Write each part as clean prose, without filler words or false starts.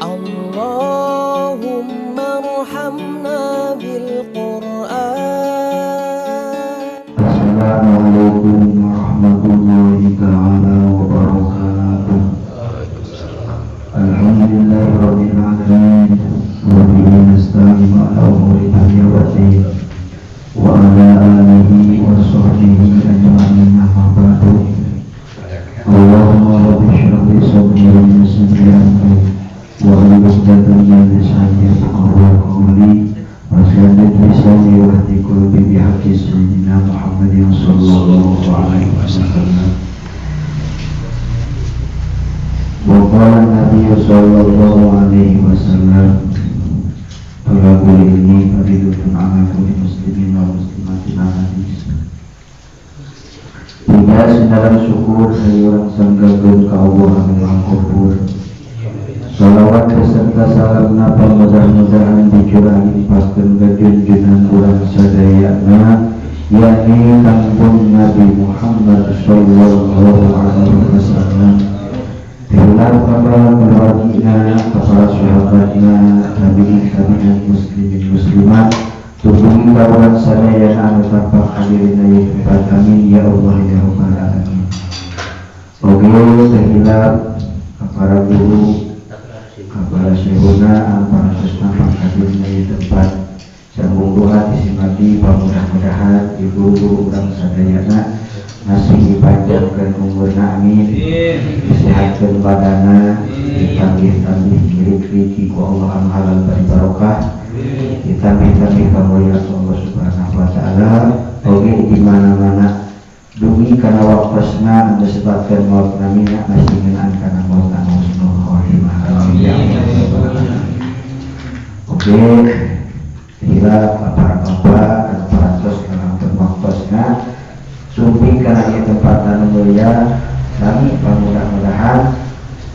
Allahumma arhamna bil Qur'an. Assalamualaikum warahmatullahi ta'ala wabarakatuh. Alhamdulillahirabbil alamin. Wa bihi nasta'inu ala umuri dunya wa din. Wa ala alihi wa sahbihi ajma'in, amma ba'du. Allahumma rabbi shrah li sadri wa yassir li amri wahlul 'uqdatam min lisani yafqahu qawli wasadid lisani wahdi qalbi bihaqqi sayyidina Muhammadin sallallahu alaihi wasallam. Wa qala Nabi sallallahu alaihi wasallam, talabul ilmi fardun 'ala kulli muslimin wa muslimatin hadis. Tiga sendaran syukur sayuran sanggagun ka Allah anu kubur. Salawat beserta salamna mudah-mudahan dicurahi paskeun ka junjungan urang sadayana yakni Kangjeng Nabi Muhammad sallallahu alaihi wasallam. Tiular para keluargina, para sahabatna, tabi'in muslimin muslimat, tubuhi kawan sadayana anu tanpa hadirina ya tempat, amin ya Allah ya rabbal alamin. Oge tehilap para guru, para syekhuna, para sesama hadirina ya tempat, sambung doa disimati mudah-mudahan ibu urang sadayana masih dipanjangkan umurna, amin. Disehatkan badana, ditambih-tambih rezeki ku Allah anu halal bari barokah, ditambih-tambih kemuliaan Allah Subhanahu wa taala. Oge di mana-mana dugi kana waktosna anu sebabkeun maut namina masih ngeunaan kana maut anu husnul khotimah, amin ya rabbal alamin. Oge hilap para bapak dan para tos kana waktosna sumpi kana ieu tempat anu mulia, kami mudah-mudahan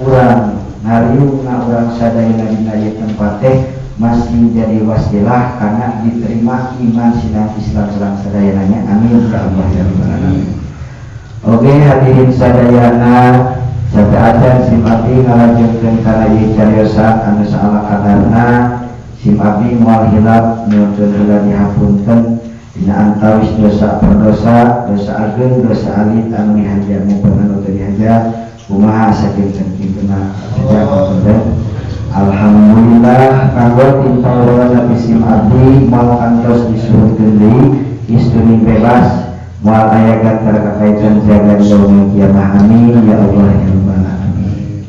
urang ngariung urang sadayana dina ieu tempat teh masih jadi wasilah karena diterima iman silang Islam selang sadayananya, amin ya Allah ya rabbal alamin. Oke hadirin sadayana, jaga ajan sim abdi ngalajengkeun kana ieu cariosan anu saala kadarna. Sim abdi moal hilap nyuwun heula dihapunten dina antawis dosa perdosa, dosa ageung, dosa alit anu dihaja maupun anu teu dihaja, kumaha saking kieukeuna saja kapunten. Alhamdulillah kanggo tintaula Nabi sim abdi moal kantos disuhurkeun deui istuni bebas moal aya gantar kakaitan jaga yaumil kiamah, amin ya Allah ya rabbal alamin.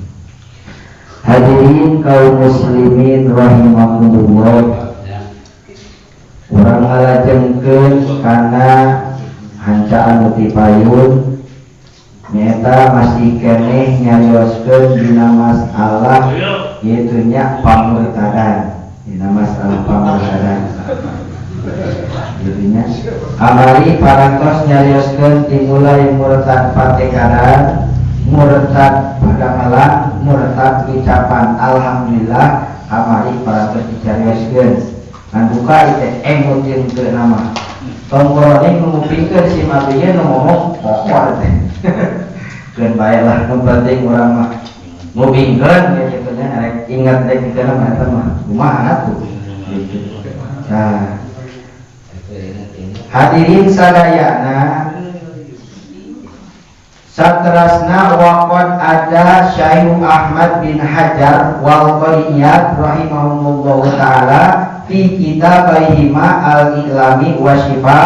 Hadirin kaum muslimin rahimakumullah, urang ngalajengkeun kana hancaan ti payun nyata masih keneh nyarioskeun dina masalah itunya pamurtadan, dina masalah pamurtadan. Itunya amari parantos nyarioskeun dimulai murtad patekaran, murtad padamelan, murtad ucapan alhamdulillah, amari parantos dicarioskeun. Anduka itu emotin ke nama tongkorone ngupingkeun si mabieu nu ngomong pokok teh. Keun baelah nu penting urang mah ngupingkeun ya kitu nya arek ingat teh kitu mah eta mah kumaha atuh gitu. Nah, hadirin sadayana, saterasna waqad ada Syekh Ahmad bin Hajar wal Qariyat rahimahumullah taala fi kitabaihima al-Ilami wa Syifa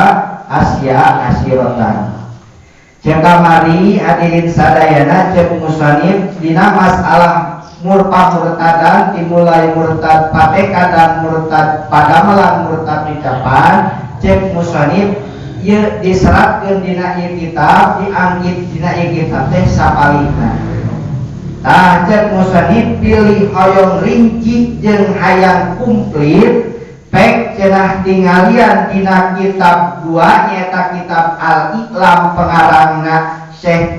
asya asiratan. Cek kamari hadirin sadayana, cek musannif dina masalah murtadan dimulai murtad pateka dan murtad padamelan murtad ucapan, cek musannif ieu diseratkeun dina ieu kitab, dianggit dina ieu kitab teh sapalihna. Tah cek musannif pilih hoyong rinci jeung hayang komplit pek cenah tinggalian dina kitab 2 nyaeta kitab Al-Iqlam pengarangna Syekh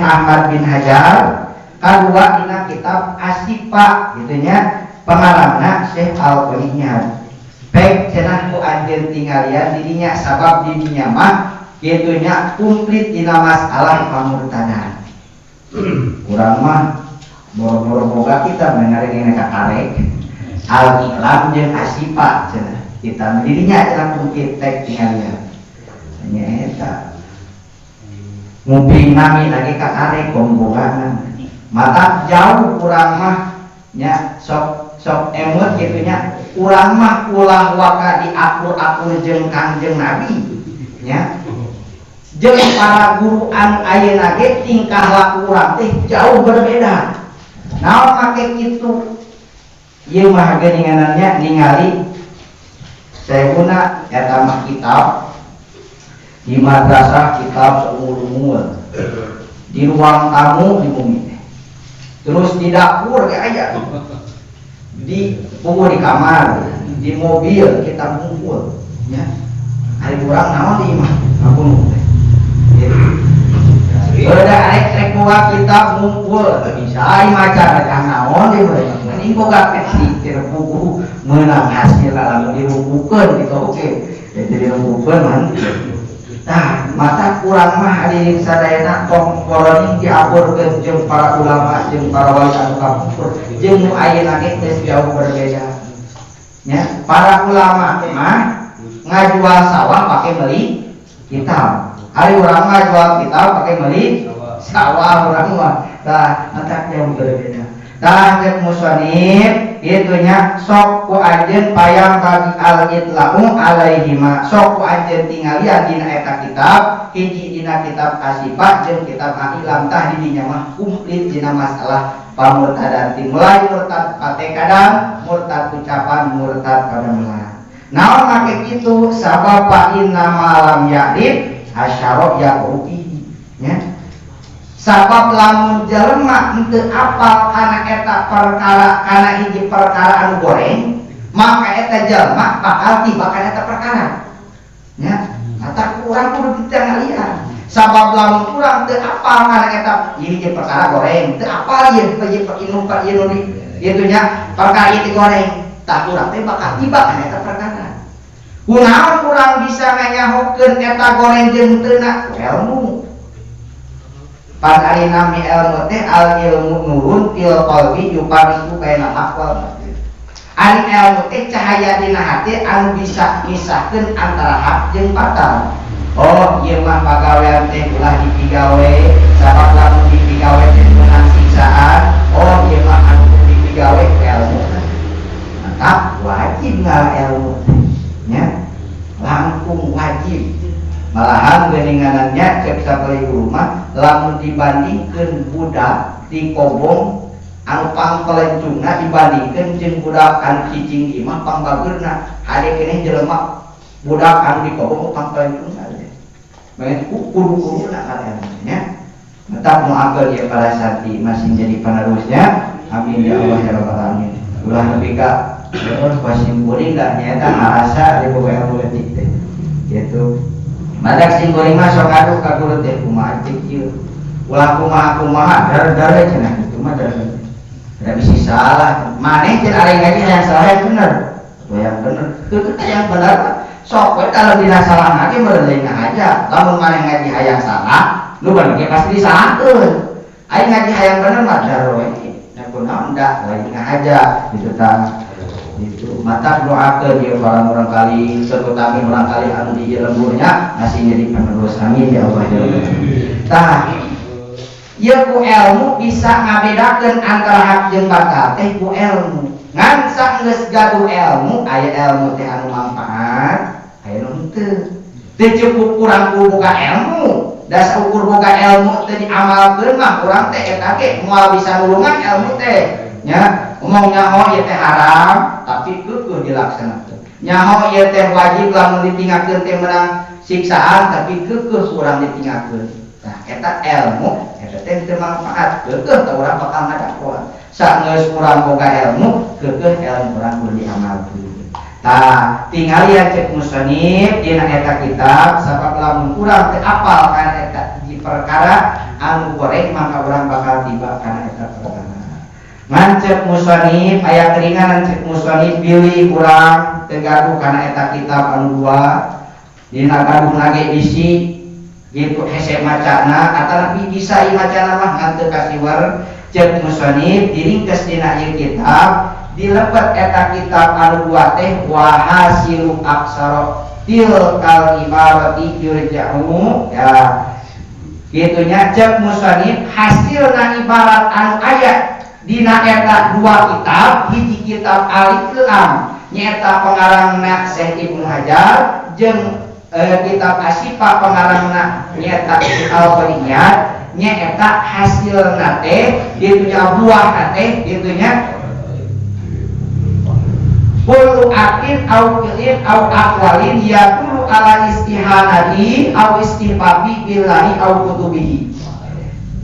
Ahmad bin Hajar, kadua dina kitab Asyifa gitunya pengarangna Syekh Al-Qariyat. Pek cenah ku anjeun tinggalian dirinya sabab dirinya mah gitunya komplit dina masalah pamurtadan. Urang mah Moro-moro boga kita mengaring kakarek al-iklam jeung asipa cenah. Kita dirinya langsung kita tinggal ya. Nya eta. Nguping nami lagi kakarek bombongan. Mata jauh urang mah nya sok emot kitu nya. Urang mah ulah waka diakur-akur jeung Kangjeng Nabi nya. Jeung para guru anu ayeuna ge tingkah laku urang teh jauh berbeda. Naon make kitu? Ieu mah geuninganna ningali saeuna eta mah kitab di madrasah kitab seumur-umur. Di ruang tamu di bumi. Terus di dapur ge aya. Di di kamar, di mobil kita ngumpul ya. Ari urang naon di imah ngapunung teh. Beda rek boga kita ngumpul bisa ai maca kang naon deui mending boga teknik teu buku meunang hasil lamun dirumpukeun gitu oke. Jadi dirumpukeun man. Tah mata kurang mah ari sadayana tong poroning diaburkeun jeung para ulama jeung para wali anu kapur jeung nu ayeuna ge geus jauh berbeda. Ya, para ulama mah ngajual sawah pakai beli kitab. Hari orang mah jual kitab pakai beli sawah orang mah. Tah eta jauh berbeda. Tah cek musannif ieu nya sok ku anjeun payang bagi al-itlahu alaihima. Sok ku anjeun tingalian dina eta kitab, hiji dina kitab Asifah jeung kitab Al-Ilam tah di dinya mah komplit dina masalah pamurtadan mulai murtad patekadan, murtad ucapan, murtad kademelan. Naon make kitu sabab fa inna malam ya'rif asyara yaqrubi nya. Sabab lamun jelema henteu apal kana eta perkara kana hiji perkara anu goreng, maka eta jelema bakal tiba kana eta perkara. Nya, eta urang kudu ditengalian. Sabab lamun urang teu apal kana eta hiji perkara goreng, teu apal ieu ieu nya perkara ieu goreng, tah urang teh bakal tiba kana eta perkara. Kunaon urang bisa nganyahokeun eta goreng jeung teu na ilmu. Pan ari nami ilmu teh al ilmu nurun til qalbi yupariku baina haq wal batil. Ari ilmu teh cahaya dina hati anu bisa misahkeun antara hak jeung batal. Oh, ieu mah pagawean teh ulah dipigawe, sabab lamun dipigawe teh meunang siksaan. Oh, ieu mah anu dipigawe ilmu. Mantap, wajib ngala ilmu nya. Langkung wajib. Malahan geuninganannya cek sabari guru mah lamun dibandingkeun budak di kobong anu pangpelencungna dibandingkeun jeung budak anu cicing imah pangbageurna hade keneh jelema budak anu di kobong pangpelencungna bae kudu-kuduna kalian tetap moakeun ya para santri masih jadi penerusnya amin ya Allah ya rabbal alamin ulah nepi ka pasim kuring da nyaeta ngarasa di boga ilmu letik teh gitu. Madak sing goreng mah sok adu ka guru teh kumaha cek ieu. Ulah kumaha dar-dar cenah kitu mah dar. Da bisi salah. Maneh cenah ari ngaji yang salah yang bener. Yang bener. Teu yang bener sok we kalau dina salah lagi meuleuh aja. Lamun maneh ngaji hayang salah, nu bener ge pasti disalahkeun. Ai ngaji hayang bener mah dar we. Da kunaon da lagi aja gitu tah. Itu mata doakeun dia orang kali terutama orang kali anu di lemburnya masih jadi penerus amin ya Allah ya Allah. Tah ieu ku ilmu bisa ngabedakeun antara hak jeung batal teh ku ilmu. Ngan saenggeus gaduh ilmu aya ilmu teh anu manfaat aya nu henteu. Teu cukup urang ku boga ilmu, da saukur boga ilmu teh diamalkeun mah urang teh eta ge moal bisa nulungan ilmu teh nya. Ngomong nyaho ieu teh haram tapi keukeun dilaksanakeun. Nyaho ieu teh wajib lamun ditinggalkeun teh menang siksaan tapi keukeun urang ditinggalkeun. Nah, eta ilmu eta teh teu manfaat, keukeun teh urang bakal ngadakoan. Saenggeus urang boga ilmu, keukeun ilmu urang kudu diamalkeun. Tah, tingalian cek musannif dina eta kitab sabab lamun urang teu apal kana eta hiji perkara anu goreng maka urang bakal tiba kana eta perkara. Ngancep musannif aya keringanan cek musannif pilih urang tegaduh kana eta kitab anu dua dina gaduh nage bisi gitu hese macana atanapi bisa ieu macana mah ngan teu kasiwer Cek musonif diringkes dina ieu kitab dilebet eta kitab anu dua teh wa hasilu aksara tilkal ibarati yurja'u ya gitunya cek musonif hasilna ibarat anu aya dina eta dua kitab hiji kitab Al-Iqlam nyaeta pengarangna Syekh Ibnu Hajar jeung kitab Asyifa pengarangna nyaeta Al-Qariyat nyaeta hasilna teh ditunya buahna teh ditunya kullu akin au fi'lin au aqwalin yadullu ala istihanati au istifafi billahi au kutubihi.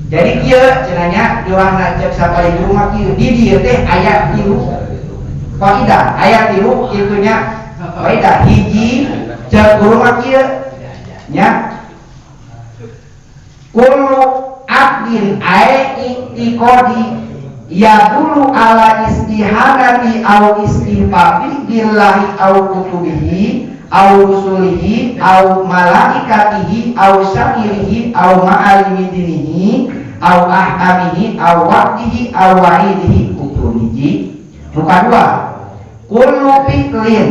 Jadi kieu cenanya doana cek sapari guru mah kieu di dieu teh aya 3 kaidah, aya 3 itunya kaidah hiji cek guru mah kieu nya kullu aqdin ay iqtiqadi ya dulu ala istihanati au istifafi billahi au kutubihi au rusulihi au malaikatihi au syakirihi au ma'alimi dinihi au ahkamihi au waqtihi au wa'idihi kufrun hiji. Nuka 2 kullu fi'lin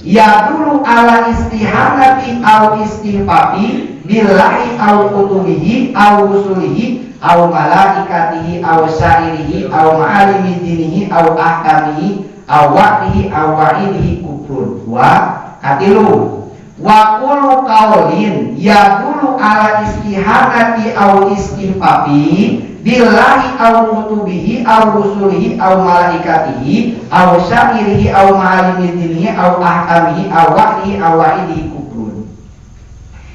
ya dulu ala istihanati au istifafi billahi au kutubihi au rusulihi au malaikatihi au sa'irihi au ma'alimi dinihi au ahkamihi au waqtihi au wa'idihi kufrun. Katilu wa kullu qaulin yadullu ala istihanati au istifafi billahi au kutubihi au rusulihi au malaikatihi au sa'irihi au ma'alimi dinihi au ahkamihi au waqtihi au wa'idihi kufrun.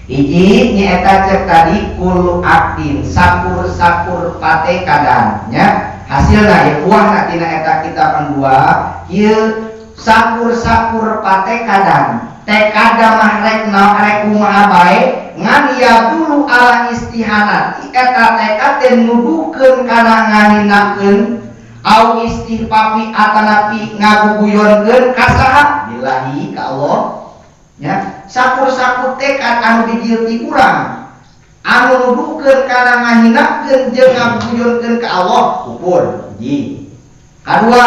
Iji nyaeta cek tadi kullu aktin sakur-sakur pate kadang nya hasilna ya buahna tina eta kitab dua ieu sakur-sakur pate kadang teh kadang mah rek kumaha bae ngan ya dulu ala istihanat eta teh teh nuduhkeun kana ngahinakeun au istifafi atanapi ngaguguyonkeun ka saha billahi ka Allah nya sakur-sakur tekad anu dijilti urang anu nuduhkeun kana ngahinakeun jeung ngaguyonkeun ka Allah kufur hiji. Kadua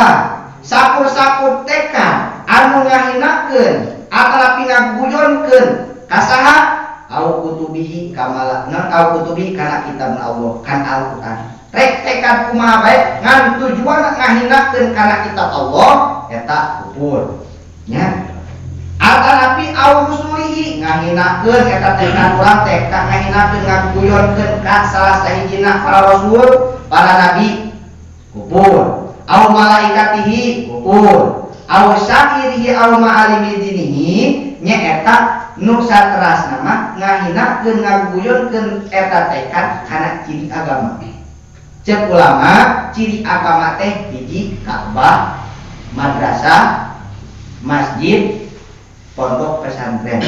sakur-sakur tekad anu ngahinakeun atanapi ngaguyonkeun ka saha au kutubihi kamalana au kutubihi kana kitabna Allah kan Al-Qur'an rek tekad kumaha bae ngan tujuan ngahinakeun kana kitab Allah eta kufur nya. Atanapi au rusulihi ngahinakeun eta tekad urang tekad ngahinakeun ngaguyonkeun ka salah sahijina para rasul para nabi kufur. Au malaikatihi kufur. Au syakirihi au ma'alimi dinihi nyaeta nu saterasna mah ngahinakeun ngaguyonkeun eta tekad kana ciri agama. Cek ulama ciri agama teh hiji Ka'bah, madrasah, masjid, pondok pesantren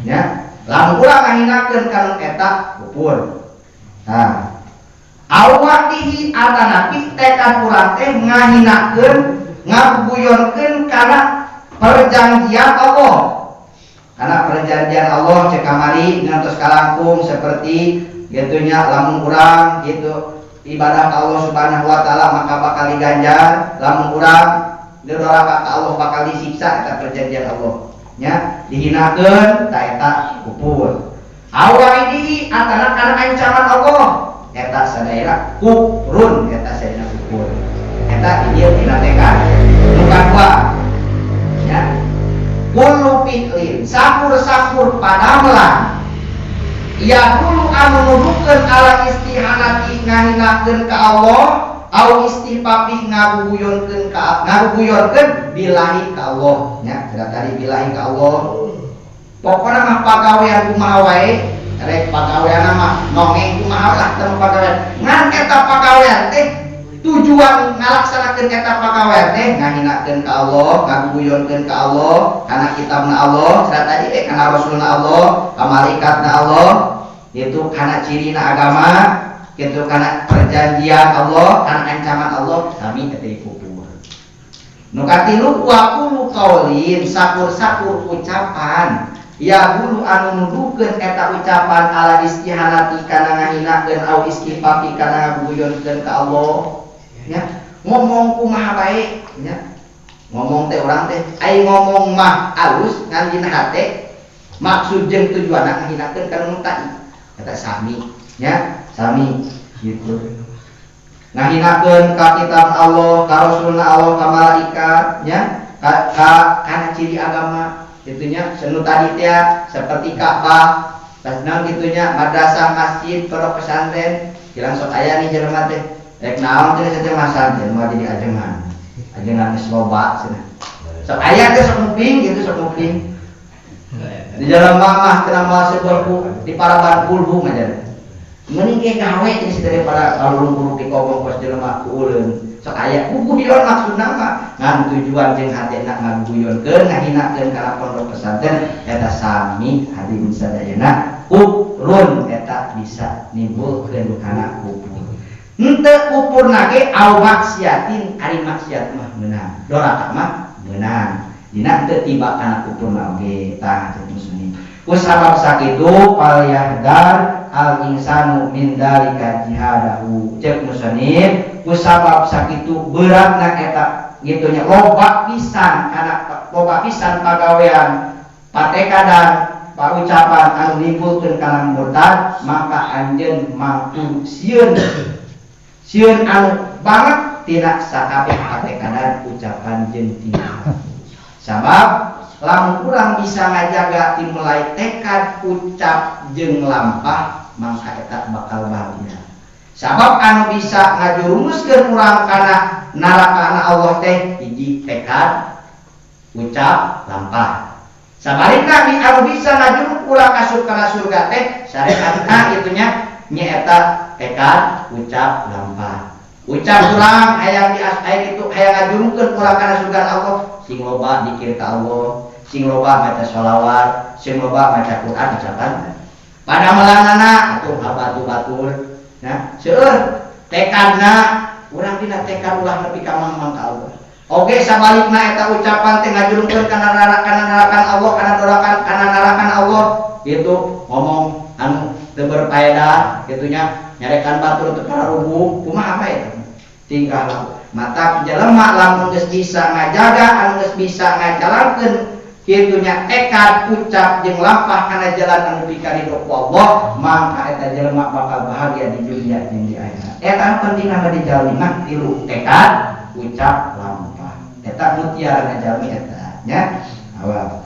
ya lamun urang ngahinakeun kana eta kufur. Nah awatihi atanapi tekad urang teh ngahinakeun ngaguyonkeun kana perjanjian Allah karena perjanjian Allah cek kamari ngantos kalangkung seperti gitunya lamun urang gitu ibadah ka Allah Subhanahu wa taala maka bakal diganjar lamun urang durhaka ka Allah bakal disiksa eta perjanjian Allah nya dihinakeun ta eta kufur. Awaidihi atana kana ancaman Allah eta sadayana kufrun eta sadayana kufur. Eta ieu dina tekad nu kadua nya kullu fi'lin sakur-sakur padamelan ya dulu anu nuduhkeun ala istihanati ngahinakeun ka Allah au istifafi ngaguyonkeun billahi ka Allah nya tadi billahi ka Allah pokona mah pagawean kumaha wae rek pagawean mah nongeng kumaha lah teu pagawean ngan eta pagawean teh tujuan ngalaksanakeun eta pagawean teh ngahinakeun ka Allah ngaguyonkeun ka Allah kana kitabna Allah cara tadi kana rasulna Allah ka malaikatna Allah itu kana cirina agama gitu kana perjanjian Allah kana ancaman Allah sami eta kufur. Nu katilu wa kullu qaulin sakur-sakur ucapan ya dulu anu nuduhkeun eta ucapan ala istihanati kana ngahinakeun au istifafi kana ngaguyonkeun ka Allah nya ngomong kumaha bae nya ngomong teh urang teh ai ngomong mah alus ngan dina hate maksud jeung tujuanna ngahinakeun kana mutai eta sami nya sami gitu ngahinakeun ka kitab Allah ka rasulna Allah ka malaikat nya kana ciri agama gitunya senu tadi teh seperti Ka'bah tasna gitunya madrasah masjid pondok pesantren jilang sok aya nih jelema teh rek naon teh saja masantren mah jadi ajengan geus loba cenah sok aya teh sok muping gitu sok muping di jalan mamah teu mal seberku di paraban kulbu ngajar mending ge gawe geus daripada kalung-kalung di kobong pos jelema ku ulun sok aya guyon maksudna mah ngan tujuan jeung hatena ngaguyonkeun ngahinakeun kana pondok pesantren eta sami hadirin sadayana kufrun eta bisa nimbulkeun kana kufur henteu kufurna ge au maksiatin ari maksiat mah meunang doraka mah meunang dina teu tiba kana kufurna oge tah muslim kusabab sakitu fal yahdar al insanu min dalika jihadahu cek musannif kusabab sakitu beratna eta gitunya loba pisan kana loba pisan pagawean patekadan paucapan anu nimbulkeun kana murtad maka anjeun mangku sieun anu banget tina sakabeh patekadan ucapan jeung tindakan sabab lamun urang bisa ngajaga ti mulai tekad ucap jeung lampah mangka eta bakal bahagia sabab anu bisa ngajurumuskeun urang kana neraka Allah teh hiji tekad ucap lampah sabalikna anu bisa ngajuruk urang asup kana surga teh syariatna gitunya nyaeta tekad ucap lampah ucap urang hayang itu hayang ngajurungkeun urang kana surga Allah sing loba dikir ka Allah sing loba maca sholawat sing loba maca Quran ucapan pada melanana atuh batu-batur nah seueur tekadna urang dina tekad ulah nepi ka mang ka Allah oge sabalikna eta ucapan teh ngajurungkeun kana narakan Allah kana dorakan kana narakan Allah gitu ngomong anu teu berfaedah gitunya nyarekan batur teu karubuh kumaha bae tingkah laku mata jelema lamun geus bisa ngajaga anu geus bisa ngajalankeun kitunya tekad ucap jeung lampah kana jalan anu pikaridho ku Allah maka eta jelema bakal bahagia di dunia jeung di akhirat eta penting anu dijalmi mah tilu tekad ucap lampah eta mutiara ngajalmi eta nya awal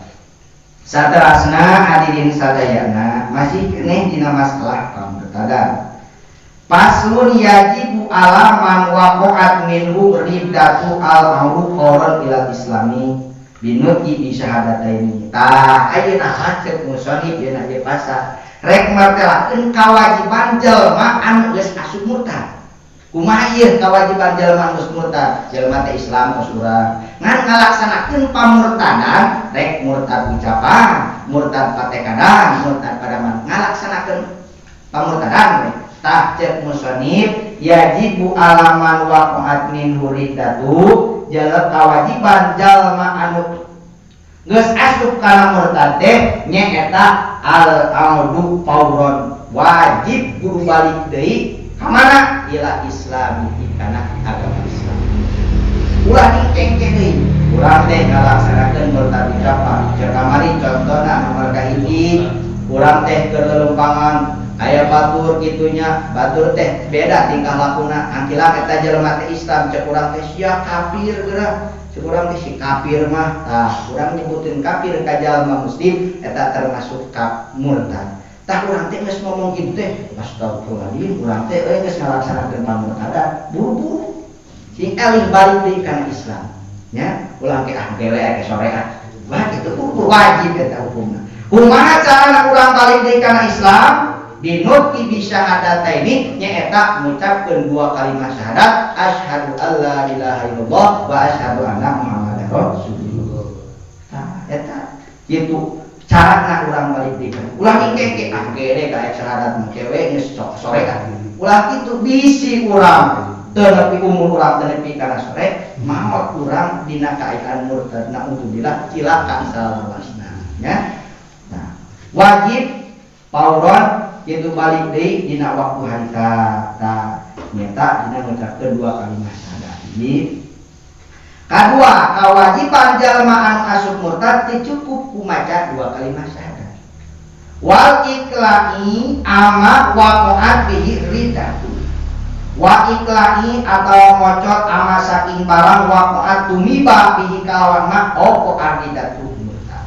saterasna hadirin sadayana masih keneh dina masalah pamurtadan paslun yajibu alaman waqa'at minhu riddatu al-ma'ruf qaran ila islami binuti bi syahadataini tah ayeuna hacet musannif yeuna ge pasal rek martelakeun kawajiban jelema anu geus asup murtad kumaha ieu kawajiban jelema anu geus murtad jelema teh Islam usura ngan ngalaksanakeun pamurtadan rek murtad ucapan murtad patekadan murtad padaman ngalaksanakeun pamurtadan rek tah cek musannif yajibu alaman waqa'at minhu riddatu jalan kewajiban jalma anu geus asup kana murtad teh nyaeta al-audu fauron wajib kudu balik deui ka mana ila islami kana agama Islam ulah dikengke deui urang teh ngalaksanakeun murtad ucapan ceuk kamari contona nomor kahiji urang teh keur lelumpangan aya batur gitunya batur teh beda tingkah lakuna angkilang eta jelema teh Islam cek urang teh sia kafir geura cek urang teh si kafir mah tah urang nyebutin kafir ka jalma muslim eta termasuk murtad tah urang teh geus ngomong kitu teh astagfirullahaladzim urang teh geus ngalaksanakeun pamurtadan buru-buru sing alih balik deui kana Islam nya ulang ke gele ke syariat wah itu wajib eta hukumna kumaha carana urang balik deui kana Islam binuti bi syahadataini nyaeta ngucapkeun dua kalimat syahadat asyhadu alla ilaha illallah wa asyhadu anna muhammadar rasulullah tah eta kitu carana urang balik deui ulah engke gede ka syahadat mah kewe geus sore kan ulah kitu bisi urang teu nepi umur urang teu nepi kana sore maot urang dina kaayaan murtad naudzubillah cilaka salawasna nya nah wajib pauron itu balik deui dina waktu harita tah nyata dina ngucapkeun 2 kalimat syahadat. Kadua, kewajiban jalma anu asup murtad teu cukup ku maca 2 kalimat syahadat. Wal ikla'i ama waqa'at bihi ridatu. Wa ikla'i atau ngocot ama saking barang waqa'at tumiba bihi kalawan mak opo ridatu murtad.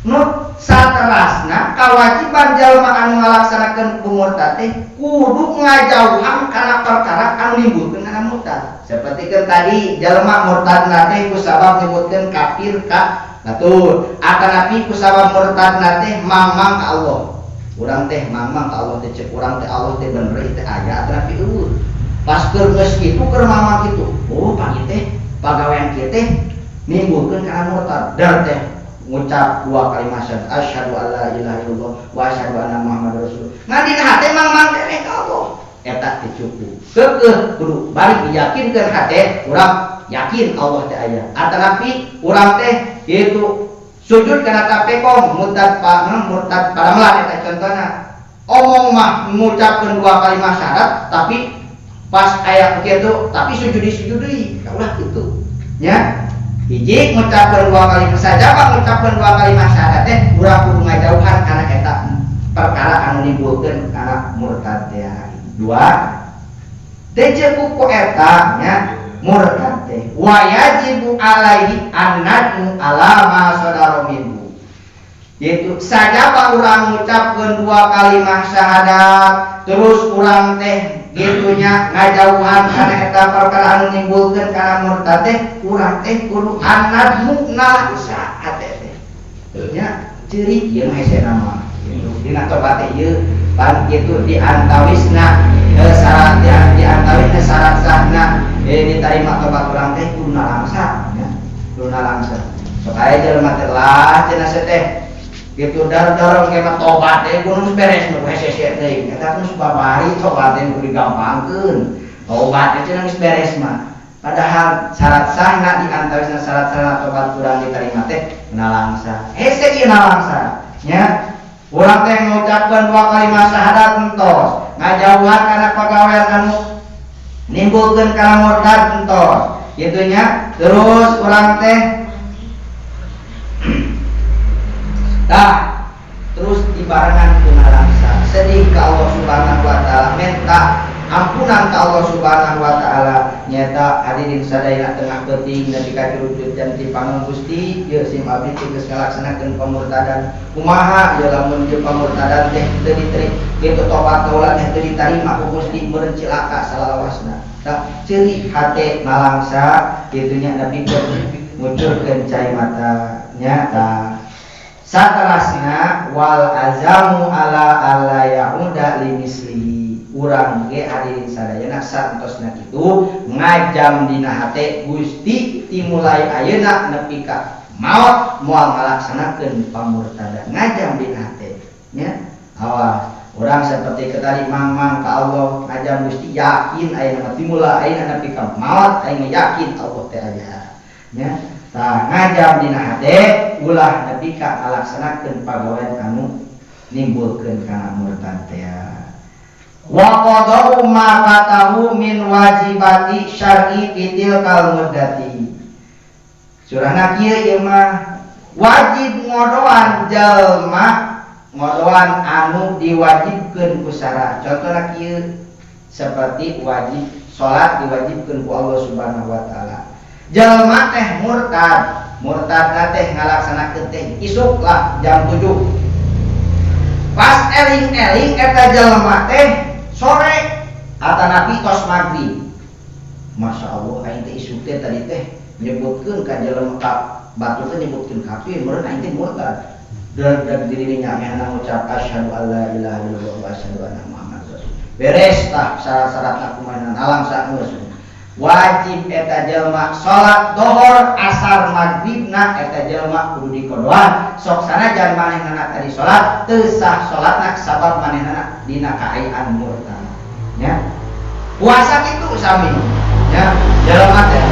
Nut saterasna kewajiban jalma anu ngalaksanakeun murtad teh kudu ngajauhan kana perkara anu nimbulkeun kana murtad. Seperti kan tadi jalma murtad nate ku sabab nyebutkeun kafir ka batur. Akanapi ku sabab murtad nate mangmang ka Allah. Urang teh mangmang ka Allah teh cek urang teh Allah teh bener teh aya tapi eueuh. Pas keur geus kitu keur mangmang kitu. Oh pagi teh pagawean kieu teh nimbulkeun kana murtad. Dar teh ngucap 2 kalimat syahadat asyhadu alla ilaha illallah wa asyhadu anna muhammadar rasulullah. Ngadina hate mangmang teh ka Allah. Eta teh cukup. Keukeuh kudu balik diyakinkeun hate urang yakin Allah teh aya. Atanapi urang teh kitu sujud kana tapekong murtad padamelan eta contona. Omong mah ngucapkeun 2 kalimat syahadat tapi pas aya kitu tapi sujud deui. Kaulah kitu. Nya. Hiji ngucapkeun 2 kalimat saja mah ngucapkeun 2 kalimat syahadat teh urang kudu ngajauhan kana eta perkara anu nimbulkeun kana murtad teh. 2 teh cukup ku eta nya murtad teh wa yajibu alaihi annadu ala ma sadara minhu. Yaitu saja urang ngucapkeun 2 kalimat syahadat terus urang teh gitunya ngajauhan kana eta perkara anu nimbulkeun kana murtad teh urang teh kudu annadu nalsa ate teh. Nya ciri ieu hese nama gitu. Dina tobat teh ieu pan kitu diantawisna syarat diantawisna syarat sahna diterima tobat urang teh kudu nalangsa nya. Kudu nalangsa. Sok aya jelema teh lah cenah teh gitu dar-dar ke tobat teh kudu beres nu hese teh eta geus babari tobat teh kudu digampangkeun tobat teh cenah geus beres mah padahal syarat sahna diantawisna syarat-syarat tobat urang diterima teh nalangsa hese ieu nalangsa nya urang teh ngucapkeun 2 kalimat syahadat entos ngajauhan kana pagawean anu nimbulkeun kana murtad entos kitu nya terus urang teh terus dibarengan ku nalangsa sedih ka Allah Subhanahu wa taala minta ampunan ka Allah Subhanahu wa taala nyata hadirin sadaya tengah penting dan dikajurut dan dipangun Gusti ieu sim abdi geus ngalaksanakeun pamurtadan kumaha ieu lamun ieu pamurtadan teh teu diterima kitu tobat kaula teh teu ditarima ku Gusti meureun cilaka salawasna tah ceuli hate nalangsa kitu nya nabi ngucurkeun cai mata nyata. Saterasna wal azamu ala alla yauda limisli urang ge hadirin sadayana santosna kitu ngajam dina hate Gusti timulai ayeuna nepi ka maot moal ngalaksanakeun pamurtadan ngajam dina hate nya awas urang seperti tadi mangmang ka Allah ngajam Gusti yakin ayeuna timulai ayeuna nepi ka maot ayeuna yakin Allah teh aya nya tah ngajam dina hate ulah nepi ka ngalaksanakeun pagawean anu nimbulkeun kana murtad teh. Wa qadau ma fatahu min wajibati syar'i fitil kal muddati. Surahna kieu ieu mah wajib ngodoan jalma ngodoan anu diwajibkeun ku syara. Contohna kieu seperti wajib salat diwajibkeun ku Allah Subhanahu wa taala. Jalma teh murtad teh ngalaksanakeun teh isuk lah jam 7 pas eling-eling eta jalma teh sore atanapi tos maghrib Masya Allah aing teh isuk teh tadi teh nyebutkeun ka jalma ka batu teh nyebutkeun kafir meureun aing teh murtad dan dirinya nya ngucap asyhadu alla ilaha illallah wa asyhadu anna muhammadar rasulullah beres tah syarat-syaratna kumaha alangsa geus wajib eta jelma salat dohor asar maghribna eta jelma kudu dikodoan sok sanajan manehna tadi salat teu sah salatna sabab manehna dina kaayaan murtad nya puasa kitu sami nya jelma teh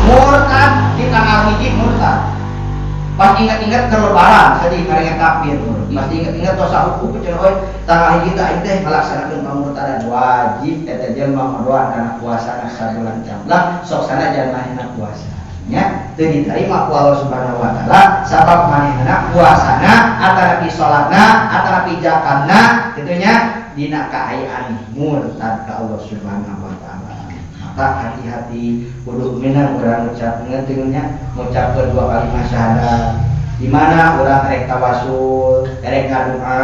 murtad di tanggal hiji murtad pas pas ingat-ingat ke lebaran sedih karena kafir pas ingat-ingat dosa hukum cenah tanggal kita teh melaksanakeun pamurtadan wajib eta jelema madoa kana puasana sabulan jamblang sok sana jalma puasa nya teu diterima ku Allah Subhanahu wa taala sabab manehna puasana atanapi salatna atanapi zakatna kitu nya dina kaayaan murtad ka Allah Subhanahu wa taala. Maka hati-hati kudu minang urang ucap ngeuteunya ngucap dua kalimat syahadat di mana urang rek tawasul rek ngadoa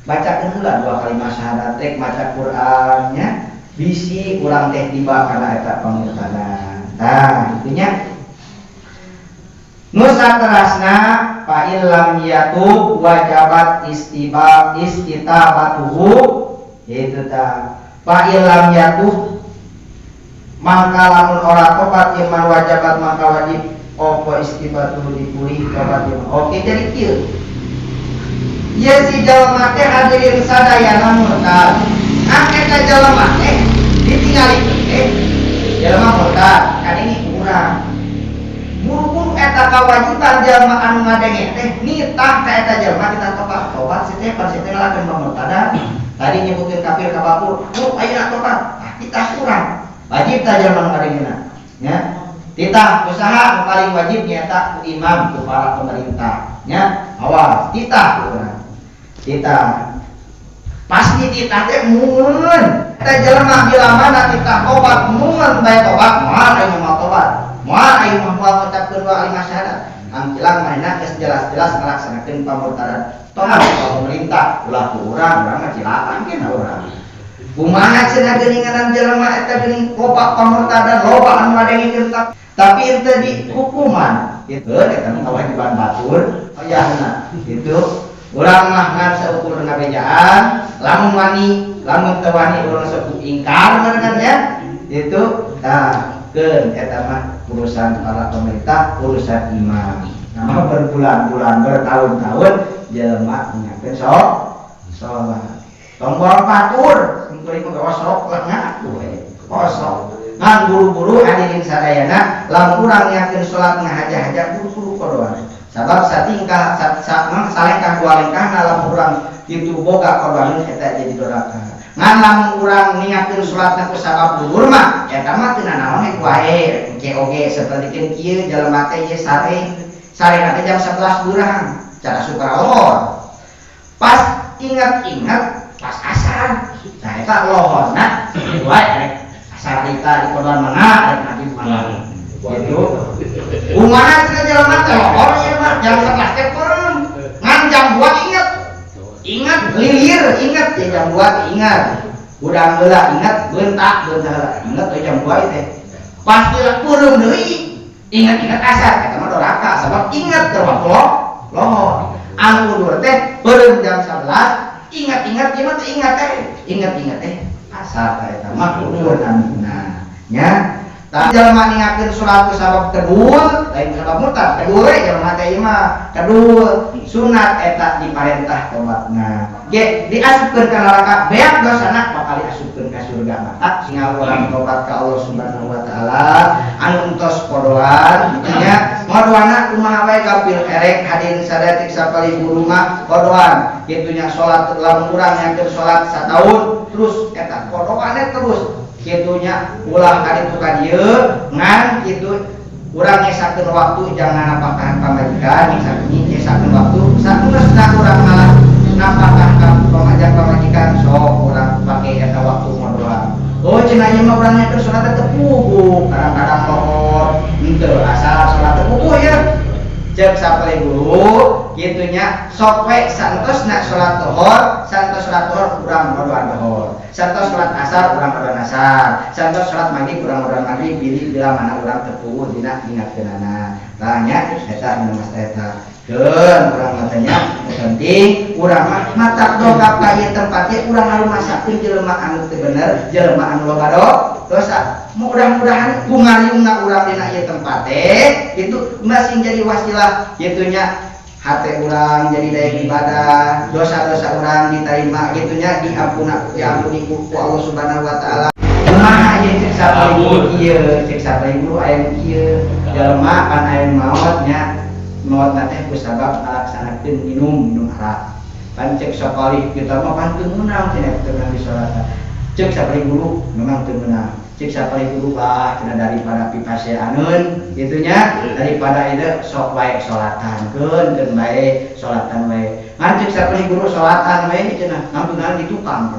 bacakeun heula dua kalimat syahadat rek maca Qur'an nya bisi urang teh tiba kana eta pamurtadan. Nah, itunya nusa terasna fa illam yatub wajabat istitabatuhu itu ta fa illam yatub mangka lamun ora tobat iman wajabat mangka wajib opo istibatuhu dipulih tobat iman. Oke jadi kieu ye si jalma teh hadirin sadayana murtad eta jalma teh ditinggali teh jalma murtad kan ini urang buru-buru eta kawajiban jalma anu ngadenge teh nitah ka eta jalma kita tobat si teh pan si teh ngalakeun pamurtadan tadi nyebutin kafir ka bapur ayeuna tobat kita kurang wajib ta jalma ngadengena nya titah usaha nu paling wajib nyaeta ku imam ku para pemerintah nya awas titah urang titah pasti titah teh mun eta jelema bila mana titah tobat mun bae tobat moal aya mau tobat moal aya mau ngucapkeun dua kalimat syahadat angkilang manehna geus jelas-jelas ngalaksanakeun pamurtadan tobat ka pemerintah ulah ku urang mah cilakan keneh urang kumaha cenah geuninganan jelema eta geuning loba pamurtadan loba anu ngadengikeun tapi teu dihukuman kitu eta mah kewajiban batur oyahna kitu urang mah ngan saukur ngabejaan lamun wani lamun teu wani urang sok ingkar benernya itu tah keun eta mah urusan para pemerintah urusan imam nama berbulan-bulan bertahun-tahun jelema nyakeun salat tombol batur kuring kosok lah ngaku kosok ngan buru-buru hadirin sadayana lamun urang nyakeun salat ngahaja-haja buru-buru kodoan sabab satingkah salengkah dua lengkahna lamun urang kitu boga kodoan eta jadi doraka ngan lamun urang niatkeun salatna ku sabab luhur mah eta mah teu nanaon wae engke oge sapertikeun kieu jalema teh ye sarena teh jam 11 durang cara subhanallah pas ingat-ingat pas asar nah eta lohorna wae rek asar kita di kodoan mana rek nabi mana gitu kumaha cenah jalema teh lohor ieu mah jam 11 teh peureum ngan jam 2 ingat lilir ingat ya jam 2 ingat udang heula ingat beuntak beuntak ingat jam 2 teh pasti peureum deui ingat asar eta mah doraka sabab ingat teh waktu lohor anu udur teh peureum jam 11 ingat ieu mah teh ingat asar eta mah udur namina nya tah jalma ningakeun salat sabab kedul lain sabab murtad kedul we jalma teh ieu mah kedul sunat eta diparentah tobatna ge diasupkeun ka neraka beak dosana bakal diasupkeun ka surga mata singa urang tobat ka Allah Subhanahu wa taala anu entos kodoan nya modoana kumaha wae kapil erek hadirin sadaya sapali guru mah kodoan kitu nya salat lamun urang nyakeun salat sataun terus eta kodoane terus kitunya ulah kali itu ka dieu ngan kitu urang ngesakeun waktu jangan napakahan pamajikan ngesakeun waktu saeusna urang malah napakahan pamajikan sok urang pake eta waktu modoan oh cenah ieu mah urang nyakeun salat teh puguh kadang-kadang lohor henteu asal salat teh puguh ya cek sapele guru kitunya sok we santosna salat zuhur santos salat zuhur urang modoan zuhur santos salat asar urang modoan asar santos salat maghrib urang modoan maghrib pilih bila mana urang teu puguh dina ingatkeunana tah nya eta anu mas eta keun urang matanya penting urang mah matak dongkap ka ieu tempat ye urang anu masakeun jelema anu teu bener jelema anu loba dosa mudah-mudahan bungariungna urang dina ieu tempat teh itu masih jadi wasilah gitunya hati urang jadi daya ibadah dosa-dosa urang diterima gitunya diampuni ku Allah Subhanahu wa taala kumaha ieu cek sapari guru ieu cek sapari guru aya kieu jelema pan aya maot nya maot teh ku sabab ngalaksanakeun minum arak. Pan cek sapalih kita mah pan teu meunang cenah teu di salat. Cek sapalih guru memang teu meunang. Cek sapalih guru cenah daripada pipaseaneun gitunya daripada itu sok wae salatankeun keun bae salatan wae. Ngan cek sapalih guru salatan wae cenah ngampungan di tukang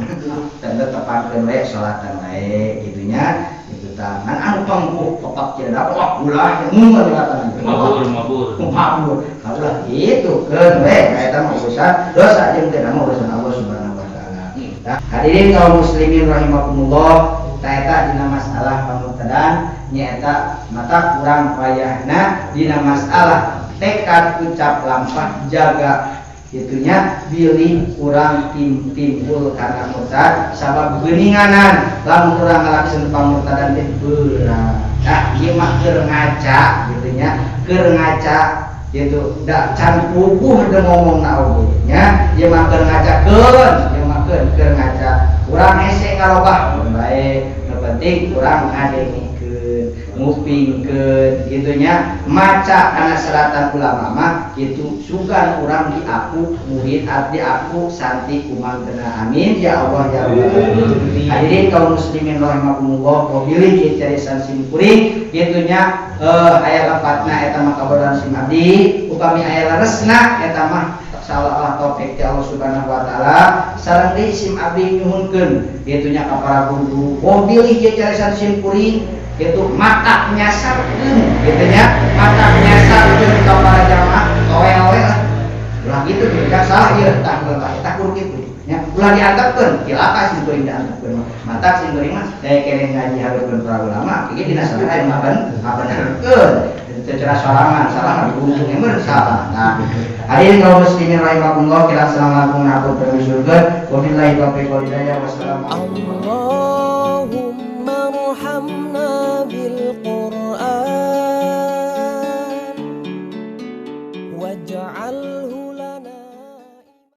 dan tetepankeun wae salatan wae gitunya. Tangan anu pangku pepak tidak dapat ulah yang mabur ulah itu kan kita mau urusan dosa jeung teh mau urusan Allah Subhanahu wa taala. Hadirin kaum muslimin rahimakumullah, eta dina masalah pamurtadan nyaeta mata kurang payahna dina masalah tekad ucap lampah jaga itunya bilih kurang timbul karena murtad sabab geuninganan lamun urang ngalakseun pamurtadan teh beurang ieu mah keur ngaca gitunya keur ngaca gitu da can pupuh teu ngomongna oge nya ieu mah keur keur ngaca urang hese ngalobah bae nu penting urang ngadengikeun ngupingkeun gitunya maca kana selatan ulama mah gitu sugan urang diaku murid diaku santi kumangtena amin ya Allah ya Rabbal. Hadirin kaum muslimin rahimakumullah wabillahi kieu carisan sim kuring gitunya aya lepatna eta mah kabodan sim abdi upami aya leresna eta mah salah taufik Allah Subhanahu wa taala sareng deui sim abdi nyuhunkeun gitunya ka para guru wabillahi kieu carisan sim kuring itu mata nyasarkeun gitunya mata nyasarkeun ka para jamaah toel lah ulah gitu tidak salah ieu tah kudu kitu nya ulah diantepkeun kilaka sing teuing diantepkeun mata sing teuing mah daya keneh ngaji hareupkeun para ulama ieu dina salah mah benerkeun secara sorangan salah diuntung emeur salah. Nah hadirin kaum muslimin rahimakumullah kira assalamualaikum warahmatullahi wabarakatuh wabillahi taufiq wal hidayah wassalamu ارحمنا بالقرآن واجعله